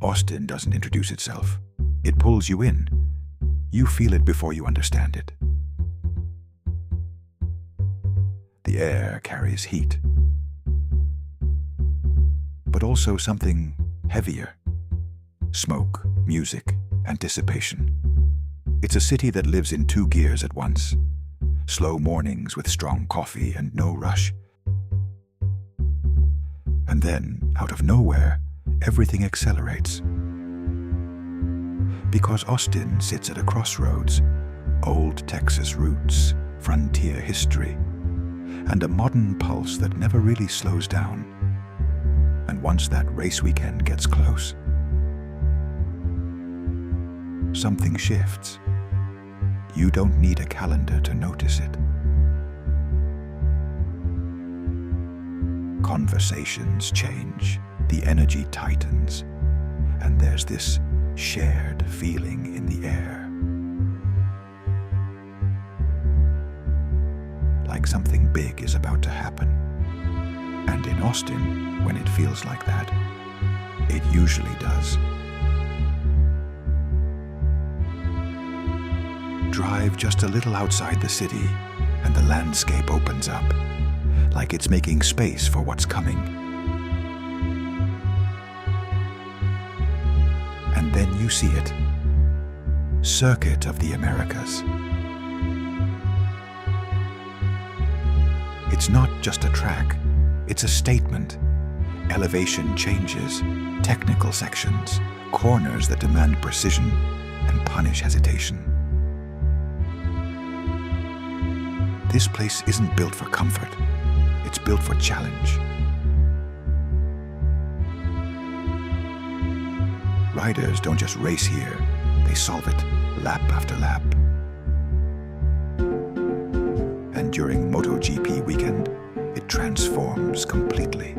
Austin doesn't introduce itself. It pulls you in. You feel it before you understand it. The air carries heat, but also something heavier. Smoke, music, anticipation. It's a city that lives in two gears at once. Slow mornings with strong coffee and no rush. And then, out of nowhere, everything accelerates. Because Austin sits at a crossroads, old Texas roots, frontier history, and a modern pulse that never really slows down. And once that race weekend gets close, something shifts. You don't need a calendar to notice it. Conversations change, the energy tightens, and there's this shared feeling in the air. Like something big is about to happen. And in Austin, when it feels like that, it usually does. Drive just a little outside the city, and the landscape opens up, like it's making space for what's coming. And then you see it. Circuit of the Americas. It's not just a track, it's a statement. Elevation changes, technical sections, corners that demand precision and punish hesitation. This place isn't built for comfort, it's built for challenge. Riders don't just race here, they solve it lap after lap. And during MotoGP weekend, it transforms completely.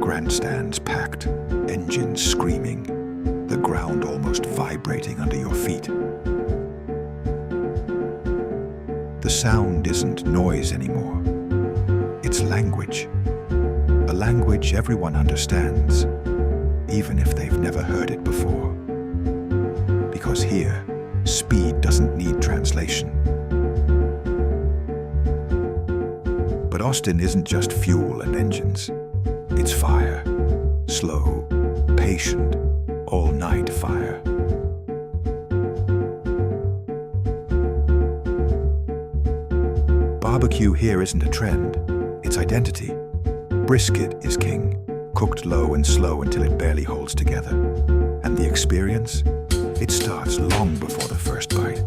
Grandstands packed, engines screaming, the ground almost vibrating under your feet. The sound isn't noise anymore. It's language. A language everyone understands, even if they've never heard it before. Because here, speed doesn't need translation. But Austin isn't just fuel and engines. It's fire. Slow, patient, all-night fire. Barbecue here isn't a trend, it's identity. Brisket is king, cooked low and slow until it barely holds together. And the experience? It starts long before the first bite.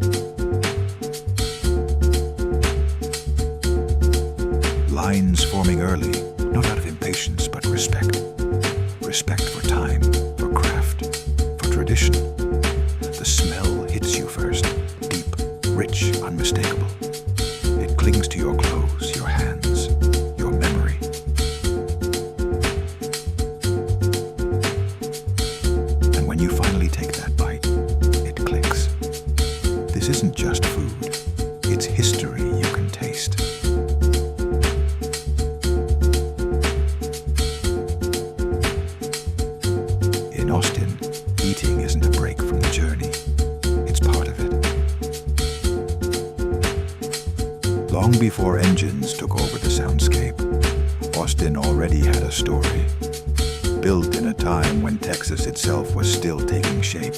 Lines forming early, not out of impatience, but respect. Respect for time, for craft, for tradition. The smell hits you first, deep, rich, unmistakable. It clings to your clothes, your hands, your memory. And when you finally take that bite, it clicks. This isn't just food, it's history you can taste. In Austin, eating isn't a break from the journey. It's part of it. Long before engines took over the soundscape, Austin already had a story, built in a time when Texas itself was still taking shape.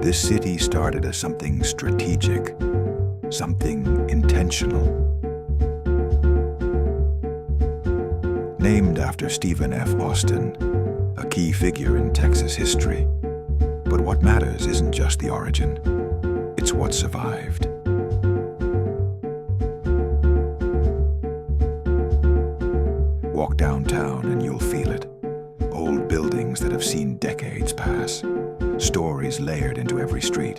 This city started as something strategic, something intentional. Named after Stephen F. Austin, a key figure in Texas history. But what matters isn't just the origin, it's what survived. Walk downtown and you'll feel it. Old buildings that have seen decades pass, stories layered into every street.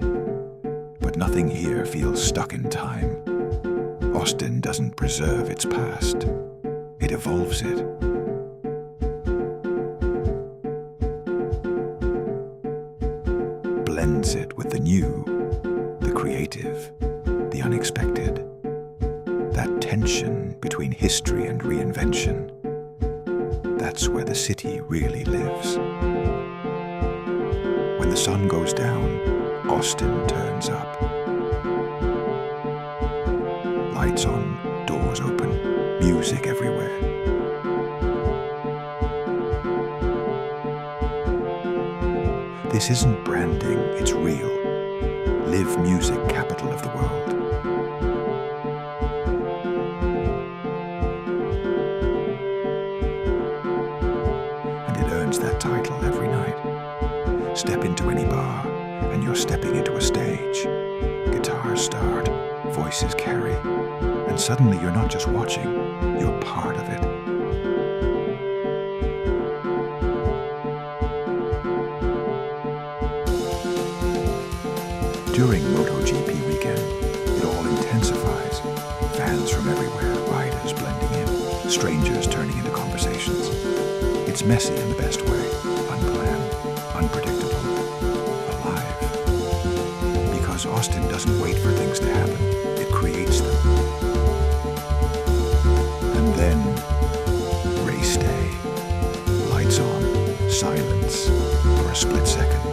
But nothing here feels stuck in time. Austin doesn't preserve its past. It evolves it. Blends it with the new, the creative, the unexpected. That tension between history and reinvention. That's where the city really lives. When the sun goes down, Austin turns up. Lights on, doors open, music everywhere. This isn't branding, it's real. Live music capital of the world. And it earns that title every night. Step into any bar, and you're stepping into a stage. Guitars start, voices carry, and suddenly you're not just watching, you're part of it. During MotoGP weekend, it all intensifies. Fans from everywhere, riders blending in, strangers turning into conversations. It's messy in the best way, unplanned, unpredictable, alive. Because Austin doesn't wait for things to happen, it creates them. And then, race day. Lights on, silence for a split second.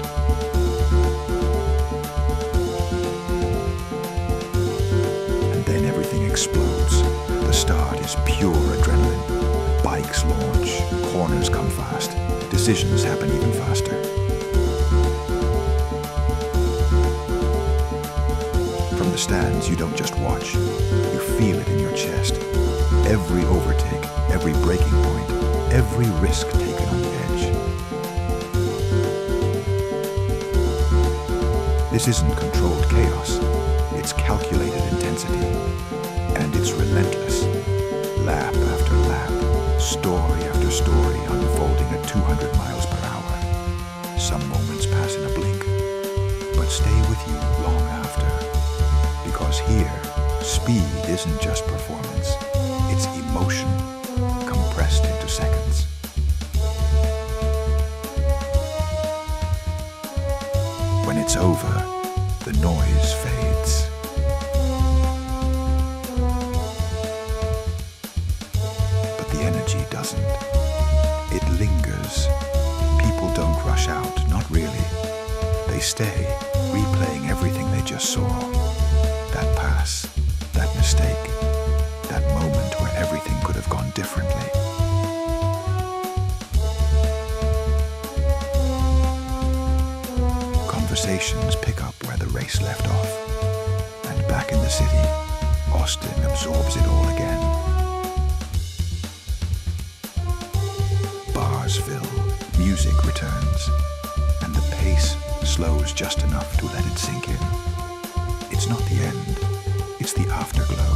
Explodes. The start is pure adrenaline. Bikes launch, corners come fast, decisions happen even faster. From the stands, you don't just watch, you feel it in your chest. Every overtake, every braking point, every risk taken on the edge. This isn't controlled chaos, it's calculated intensity. And it's relentless. Lap after lap, story after story unfolding at 200 miles per hour. Some moments pass in a blink, but stay with you long after. Because here, speed isn't just performance, it's emotion compressed into seconds. When it's over, the noise fades. Energy doesn't. It lingers. People don't rush out, not really. They stay, replaying everything they just saw. That pass, that mistake, that moment where everything could have gone differently. Conversations pick up where the race left off. And back in the city, Austin absorbs it all again. Fill, music returns, and the pace slows just enough to let it sink in. It's not the end, it's the afterglow,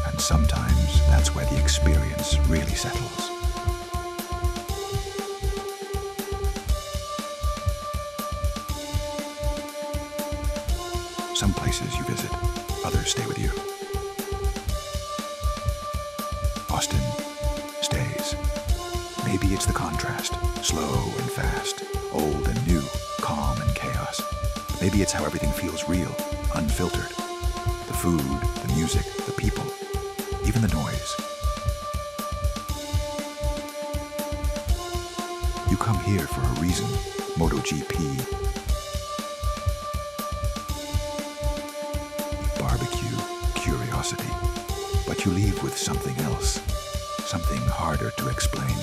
and sometimes that's where the experience really settles. Some places you visit, others stay with you. Austin stays. Maybe it's the contrast, slow and fast, old and new, calm and chaos. Maybe it's how everything feels real, unfiltered. The food, the music, the people, even the noise. You come here for a reason, MotoGP. Barbecue, curiosity. But you leave with something else, something harder to explain.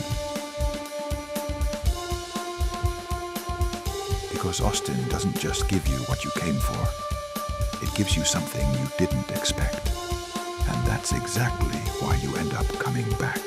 Because Austin doesn't just give you what you came for. It gives you something you didn't expect. And that's exactly why you end up coming back.